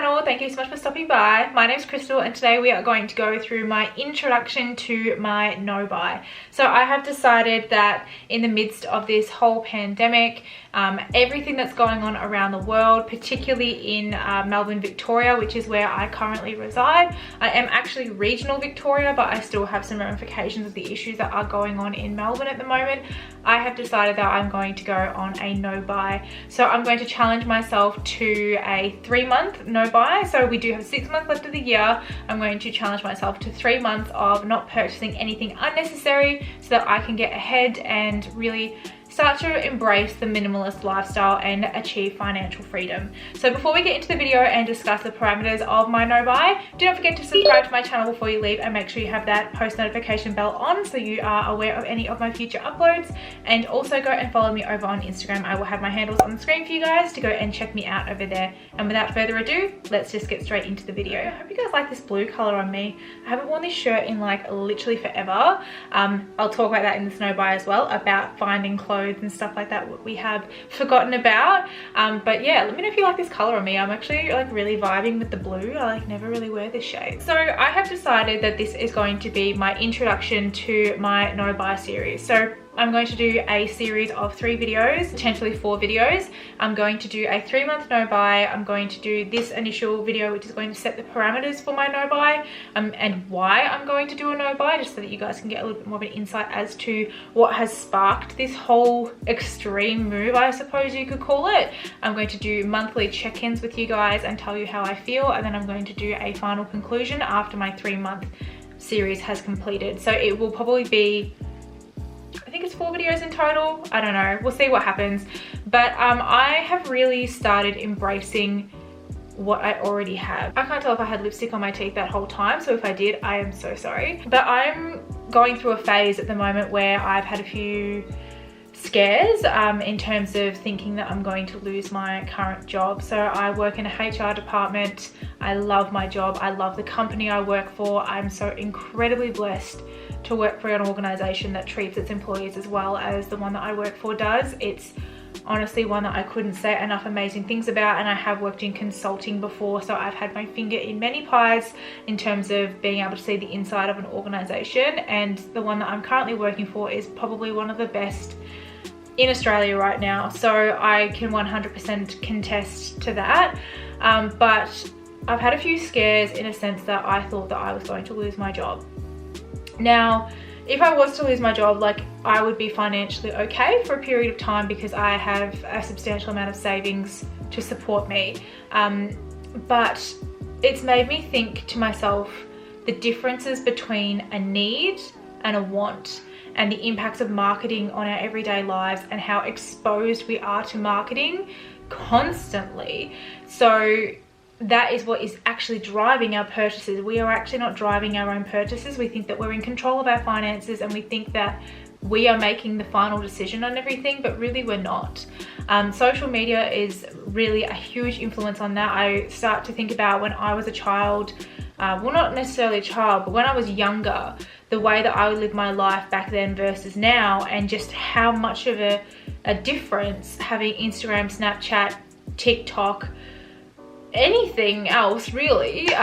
channel. Thank you so much for stopping by. My name is Crystal and today we are going to go through my introduction to my no buy. So I have decided that in the midst of this whole pandemic, everything that's going on around the world, particularly in Melbourne, Victoria, which is where I currently reside. I am actually regional Victoria, but I still have some ramifications of the issues that are going on in Melbourne at the moment. I have decided that I'm going to go on a no buy. So I'm going to challenge myself to a 3-month no buy. So we do have 6 months left of the year. I'm going to challenge myself to 3 months of not purchasing anything unnecessary so that I can get ahead and really start to embrace the minimalist lifestyle and achieve financial freedom. So before we get into the video and discuss the parameters of my no buy, do not forget to subscribe to my channel before you leave and make sure you have that post notification bell on so you are aware of any of my future uploads. And also go and follow me over on Instagram. I will have my handles on the screen for you guys to go and check me out over there. And without further ado, let's just get straight into the video. I hope you guys like this blue color on me. I haven't worn this shirt in like literally forever. I'll talk about that in this no buy as well, about finding clothes and stuff like that what we have forgotten about. But yeah, let me know if you like this color on me. I'm actually like really vibing with the blue. I like never really wear this shade. So I have decided that this is going to be my introduction to my no buy series. So I'm going to do a series of 3 videos, potentially 4 videos. I'm going to do a 3-month no buy. I'm going to do this initial video, which is going to set the parameters for my no buy, and why I'm going to do a no buy, just so that you guys can get a little bit more of an insight as to what has sparked this whole extreme move, I suppose you could call it. I'm going to do monthly check-ins with you guys and tell you how I feel, and then I'm going to do a final conclusion after my 3-month series has completed. So it will probably be, I think it's 4 videos in total. I don't know, we'll see what happens. But I have really started embracing what I already have. I can't tell if I had lipstick on my teeth that whole time, so if I did, I am so sorry. But I'm going through a phase at the moment where I've had a few scares in terms of thinking that I'm going to lose my current job. So I work in a HR department. I love my job. I love the company I work for. I'm so incredibly blessed to work for an organization that treats its employees as well as the one that I work for does. It's honestly one that I couldn't say enough amazing things about, and I have worked in consulting before, so I've had my finger in many pies in terms of being able to see the inside of an organization, and the one that I'm currently working for is probably one of the best in Australia right now, so I can 100% contest to that. But I've had a few scares in a sense that I thought that I was going to lose my job. Now, if I was to lose my job, like, I would be financially okay for a period of time because I have a substantial amount of savings to support me. But it's made me think to myself the differences between a need and a want, and the impacts of marketing on our everyday lives, and how exposed we are to marketing constantly. So that is what is actually driving our purchases. We are actually not driving our own purchases. We think that we're in control of our finances, and we think that we are making the final decision on everything, but really we're not. Social media is really a huge influence on that. I start to think about when I was a child, well, not necessarily a child, but when I was younger, the way that I would live my life back then versus now, and just how much of a difference having Instagram, Snapchat, TikTok, anything else really,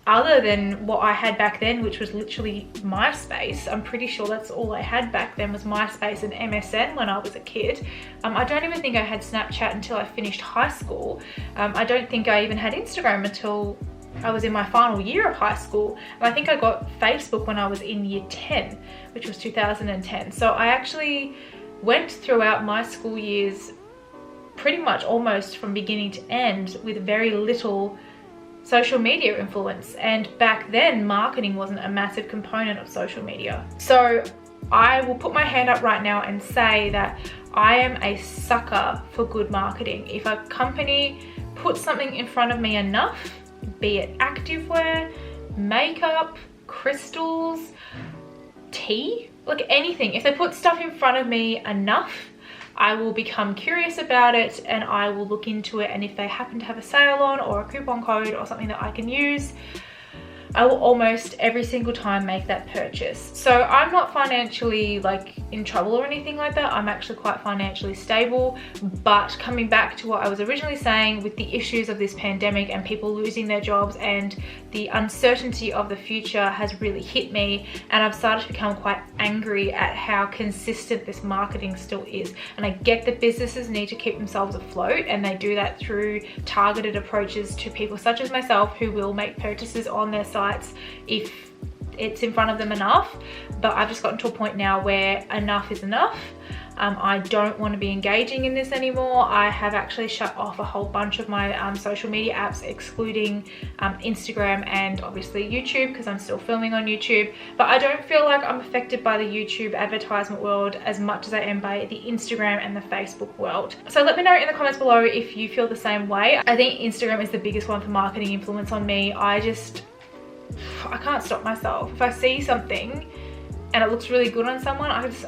other than what I had back then, which was literally MySpace. I'm pretty sure that's all I had back then was MySpace and MSN when I was a kid. I don't even think I had Snapchat until I finished high school. I don't think I even had Instagram until I was in my final year of high school. And I think I got Facebook when I was in year 10, which was 2010. So I actually went throughout my school years pretty much almost from beginning to end with very little social media influence. And back then, marketing wasn't a massive component of social media. So I will put my hand up right now and say that I am a sucker for good marketing. If a company puts something in front of me enough, be it activewear, makeup, crystals, tea, like anything, if they put stuff in front of me enough, I will become curious about it and I will look into it. And if they happen to have a sale on or a coupon code or something that I can use, I will almost every single time make that purchase. So I'm not financially like in trouble or anything like that. I'm actually quite financially stable. But coming back to what I was originally saying, with the issues of this pandemic and people losing their jobs and the uncertainty of the future has really hit me, and I've started to become quite angry at how consistent this marketing still is. And I get that businesses need to keep themselves afloat, and they do that through targeted approaches to people such as myself who will make purchases on their sites if it's in front of them enough. But I've just gotten to a point now where enough is enough. I don't want to be engaging in this anymore. I have actually shut off a whole bunch of my social media apps, excluding Instagram and obviously YouTube, because I'm still filming on YouTube. But I don't feel like I'm affected by the YouTube advertisement world as much as I am by the Instagram and the Facebook world. So let me know in the comments below if you feel the same way. I think Instagram is the biggest one for marketing influence on me. I can't stop myself. If I see something and it looks really good on someone, I just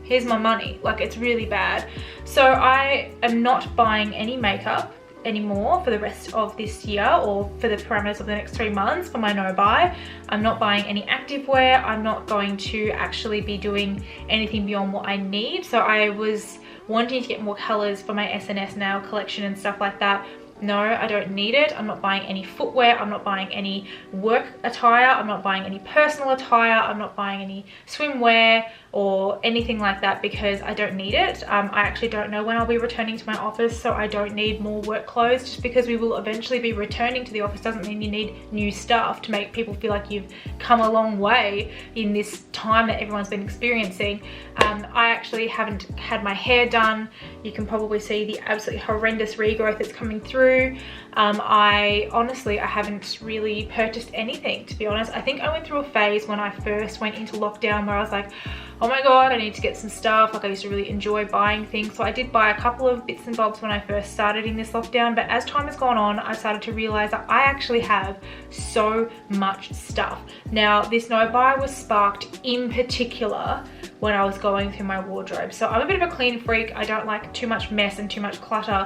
here's my money. Like, it's really bad. So I am not buying any makeup anymore for the rest of this year, or for the parameters of the next 3 months for my no buy. I'm not buying any activewear. I'm not going to actually be doing anything beyond what I need. So I was wanting to get more colors for my SNS nail collection and stuff like that. No, I don't need it. I'm not buying any footwear. I'm not buying any work attire. I'm not buying any personal attire. I'm not buying any swimwear or anything like that, because I don't need it. I actually don't know when I'll be returning to my office, so I don't need more work clothes. Just because we will eventually be returning to the office doesn't mean you need new stuff to make people feel like you've come a long way in this time that everyone's been experiencing. I actually haven't had my hair done. You can probably see the absolutely horrendous regrowth that's coming through. I haven't really purchased anything, to be honest. I think I went through a phase when I first went into lockdown where I was like, oh my god, I need to get some stuff. Like, I used to really enjoy buying things, so I did buy a couple of bits and bobs when I first started in this lockdown. But as time has gone on, I started to realize that I actually have so much stuff. Now, this no buy was sparked in particular when I was going through my wardrobe. So I'm a bit of a clean freak. I don't like too much mess and too much clutter,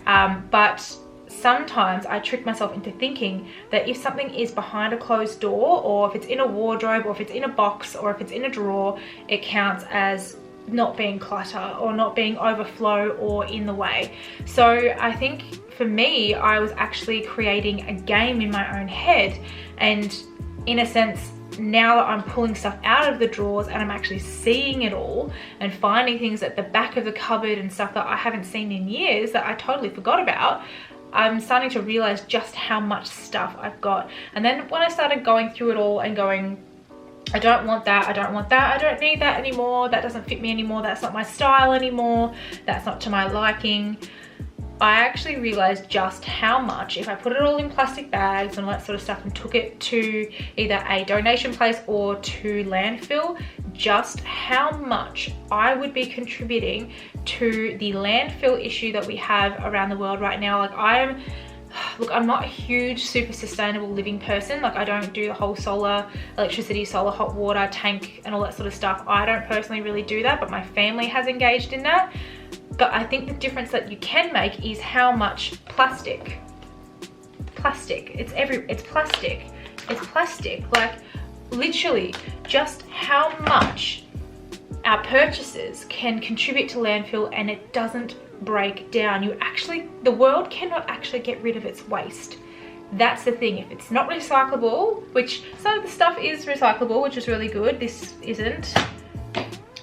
but sometimes I trick myself into thinking that if something is behind a closed door, or if it's in a wardrobe, or if it's in a box, or if it's in a drawer, it counts as not being clutter or not being overflow or in the way. So I think for me, I was actually creating a game in my own head, and in a sense, now that I'm pulling stuff out of the drawers and I'm actually seeing it all and finding things at the back of the cupboard and stuff that I haven't seen in years that I totally forgot about, I'm starting to realize just how much stuff I've got. And then when I started going through it all and going, I don't want that, I don't want that, I don't need that anymore, that doesn't fit me anymore, that's not my style anymore, that's not to my liking, I actually realized just how much, if I put it all in plastic bags and all that sort of stuff and took it to either a donation place or to landfill, just how much I would be contributing to the landfill issue that we have around the world right now. Like, I'm not a huge super sustainable living person. Like, I don't do the whole solar electricity, solar hot water tank and all that sort of stuff. I don't personally really do that, but my family has engaged in that. But I think the difference that you can make is how much plastic, it's plastic, like literally just how much our purchases can contribute to landfill, and it doesn't break down. The world cannot actually get rid of its waste. That's the thing. If it's not recyclable, which some of the stuff is recyclable, which is really good, this isn't.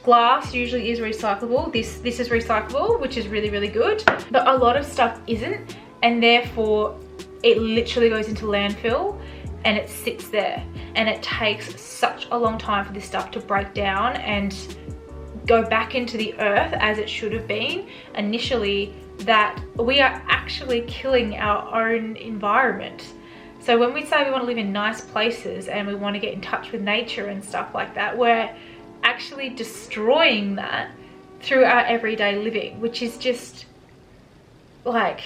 Glass usually is recyclable. This is recyclable, which is really, really good. But a lot of stuff isn't, and therefore it literally goes into landfill and it sits there. And it takes such a long time for this stuff to break down and go back into the earth as it should have been initially, that we are actually killing our own environment. So when we say we want to live in nice places and we want to get in touch with nature and stuff like that, we're actually destroying that through our everyday living, which is just like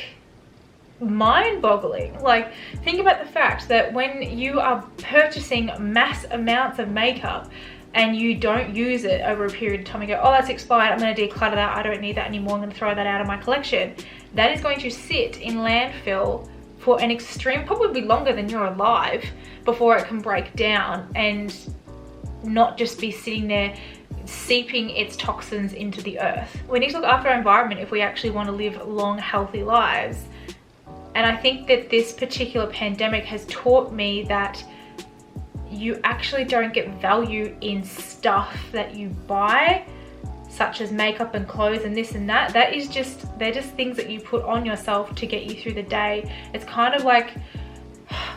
mind-boggling. Like, think about the fact that when you are purchasing mass amounts of makeup and you don't use it over a period of time and go, oh, that's expired, I'm going to declutter that, I don't need that anymore, I'm going to throw that out of my collection, that is going to sit in landfill for an extreme, probably longer than you're alive, before it can break down and not just be sitting there seeping its toxins into the earth. We need to look after our environment if we actually want to live long, healthy lives. And I think that this particular pandemic has taught me that you actually don't get value in stuff that you buy, such as makeup and clothes and this and that. They're just things that you put on yourself to get you through the day. It's kind of like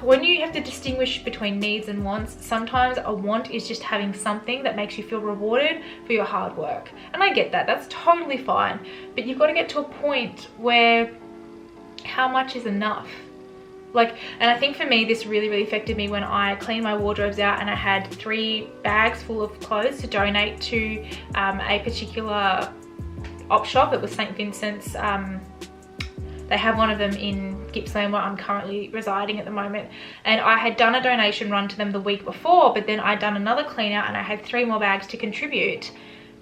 when you have to distinguish between needs and wants, sometimes a want is just having something that makes you feel rewarded for your hard work. And I get that, that's totally fine. But you've got to get to a point where how much is enough? And I think for me, this really affected me when I cleaned my wardrobes out and I had 3 bags full of clothes to donate to a particular op shop. It was St. Vincent's. They have one of them in Gippsland where I'm currently residing at the moment. And I had done a donation run to them the week before, but then I'd done another clean out and I had 3 more bags to contribute.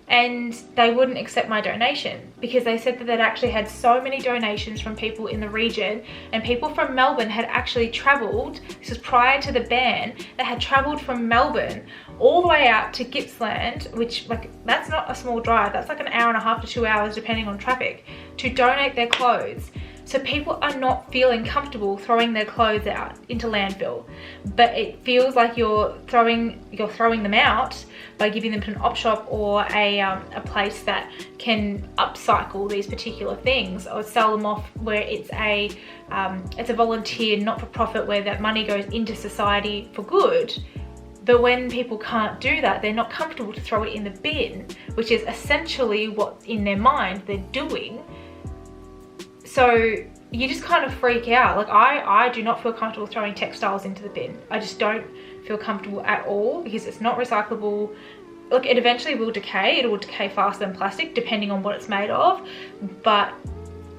And they wouldn't accept my donation because they said that they'd actually had so many donations from people in the region, and people from Melbourne had actually travelled, this was prior to the ban, they had travelled from Melbourne all the way out to Gippsland, which that's not a small drive, that's like an hour and a half to 2 hours depending on traffic, to donate their clothes. So people are not feeling comfortable throwing their clothes out into landfill, but it feels like you're throwing them out by giving them to an op shop or a place that can upcycle these particular things or sell them off, where it's a volunteer not-for-profit where that money goes into society for good. But when people can't do that, they're not comfortable to throw it in the bin, which is essentially what in their mind they're doing. So you just kind of freak out. I do not feel comfortable throwing textiles into the bin. I just don't feel comfortable at all because it's not recyclable. It eventually will decay. It will decay faster than plastic depending on what it's made of. But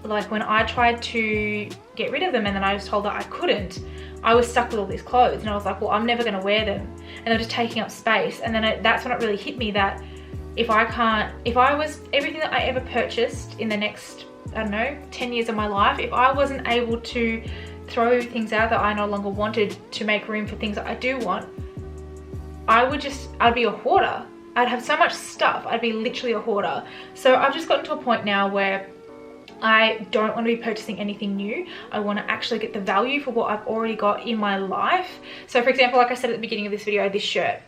when I tried to get rid of them and then I was told that I couldn't, I was stuck with all these clothes and I was like, well, I'm never going to wear them. And they're just taking up space. And then that's when it really hit me that everything that I ever purchased in the next, I don't know, 10 years of my life, if I wasn't able to throw things out that I no longer wanted to make room for things that I do want, I'd be a hoarder. I'd have so much stuff, I'd be literally a hoarder. So I've just gotten to a point now where I don't want to be purchasing anything new. I want to actually get the value for what I've already got in my life. So for example, like I said at the beginning of this video, this shirt.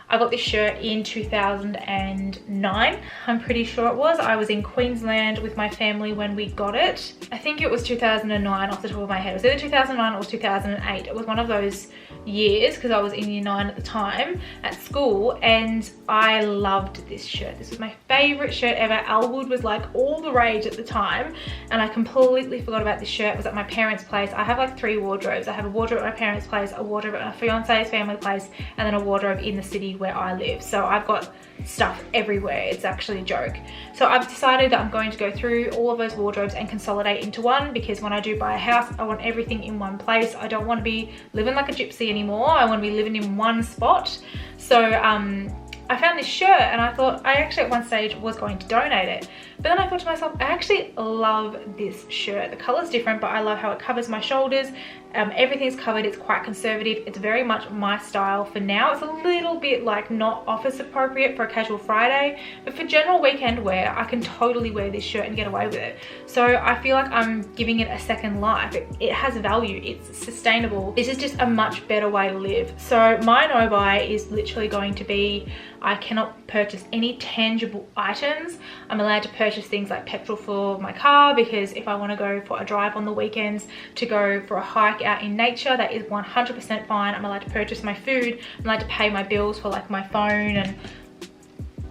I got this shirt in 2009, I'm pretty sure it was. I was in Queensland with my family when we got it. I think it was 2009 off the top of my head. It was either 2009 or 2008. It was one of those years because I was in year 9 at the time at school, and I loved this shirt. This was my favorite shirt ever. Elwood was like all the rage at the time, and I completely forgot about this shirt. It was at my parents' place. I have like 3 wardrobes. I have a wardrobe at my parents' place, a wardrobe at my fiance's family place, and then a wardrobe in the city where I live. So I've got stuff everywhere. It's actually a joke. So I've decided that I'm going to go through all of those wardrobes and consolidate into one, because when I do buy a house, I want everything in one place. I don't want to be living like a gypsy anymore. I want to be living in one spot. So I found this shirt and I thought I actually at one stage was going to donate it. But then I thought to myself, I actually love this shirt. The color's different, but I love how it covers my shoulders. Everything's covered. It's quite conservative. It's very much my style for now. It's a little bit like not office appropriate for a casual Friday, but for general weekend wear, I can totally wear this shirt and get away with it. So I feel like I'm giving it a second life. It has value. It's sustainable. This is just a much better way to live. So my no buy is literally going to be, I cannot purchase any tangible items. I'm allowed to purchase things like petrol for my car, because if I want to go for a drive on the weekends, to go for a hike out in nature, that is 100% fine. I'm allowed to purchase my food. I'm allowed to pay my bills for like my phone and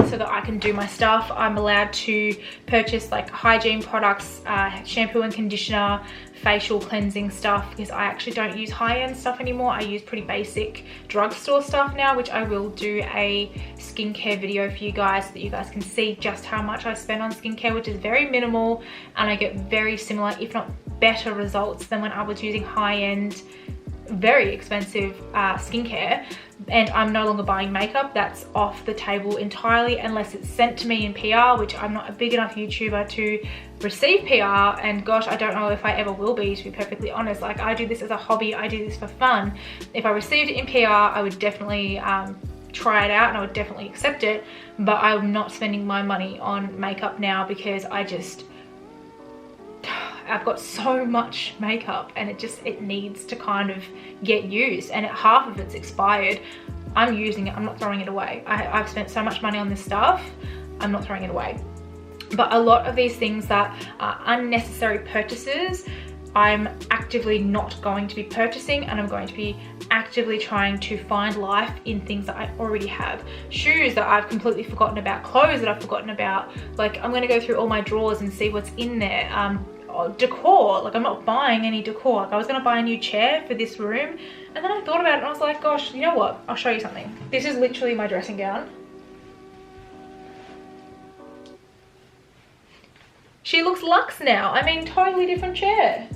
so that I can do my stuff. I'm allowed to purchase like hygiene products, shampoo and conditioner, facial cleansing stuff, because I actually don't use high-end stuff anymore. I use pretty basic drugstore stuff now, which I will do a skincare video for you guys so that you guys can see just how much I spend on skincare, which is very minimal, and I get very similar, if not better results than when I was using high-end very expensive skincare, and I'm no longer buying makeup. That's off the table entirely unless it's sent to me in PR, which I'm not a big enough YouTuber to receive PR, and gosh, I don't know if I ever will be, to be perfectly honest. Like, I do this as a hobby, I do this for fun. If I received it in PR, I would definitely try it out and I would definitely accept it, but I'm not spending my money on makeup now because I've got so much makeup and it needs to kind of get used, and half of it's expired. I'm using it, I'm not throwing it away. I've spent so much money on this stuff, I'm not throwing it away. But a lot of these things that are unnecessary purchases, I'm actively not going to be purchasing, and I'm going to be actively trying to find life in things that I already have. Shoes that I've completely forgotten about, clothes that I've forgotten about. Like, I'm going to go through all my drawers and see what's in there. Decor, like I'm not buying any decor. Like, I was going to buy a new chair for this room, and then I thought about it and I was like, gosh, you know what? I'll show you something. This is literally my dressing gown. She looks luxe now. I mean, totally different chair.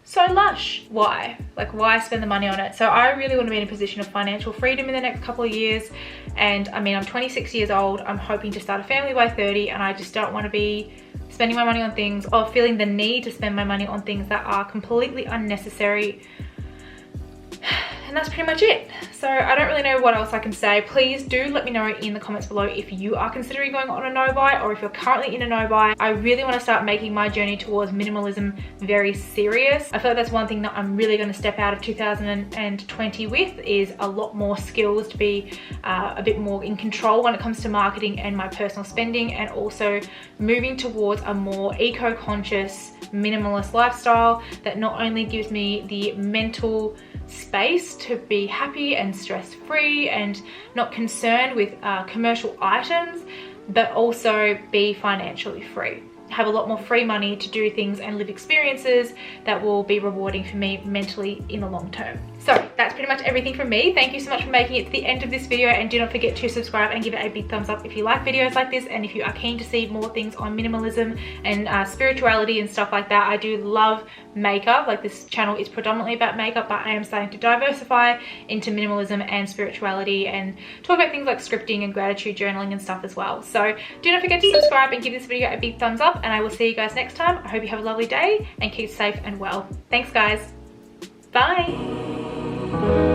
So lush. Why? Like, why spend the money on it? So I really want to be in a position of financial freedom in the next couple of years. And I mean, I'm 26 years old. I'm hoping to start a family by 30, and I just don't want to be spending my money on things or feeling the need to spend my money on things that are completely unnecessary. And that's pretty much it. So I don't really know what else I can say. Please do let me know in the comments below if you are considering going on a no buy, or if you're currently in a no buy. I really want to start making my journey towards minimalism very serious. I feel like that's one thing that I'm really going to step out of 2020 with, is a lot more skills to be a bit more in control when it comes to marketing and my personal spending, and also moving towards a more eco-conscious, minimalist lifestyle that not only gives me the mental space to be happy and stress-free and not concerned with commercial items, but also be financially free. Have a lot more free money to do things and live experiences that will be rewarding for me mentally in the long term. So that's pretty much everything from me. Thank you so much for making it to the end of this video, and do not forget to subscribe and give it a big thumbs up if you like videos like this, and if you are keen to see more things on minimalism and spirituality and stuff like that. I do love makeup. Like, this channel is predominantly about makeup, but I am starting to diversify into minimalism and spirituality and talk about things like scripting and gratitude journaling and stuff as well. So do not forget to subscribe and give this video a big thumbs up, and I will see you guys next time. I hope you have a lovely day and keep safe and well. Thanks guys. Bye.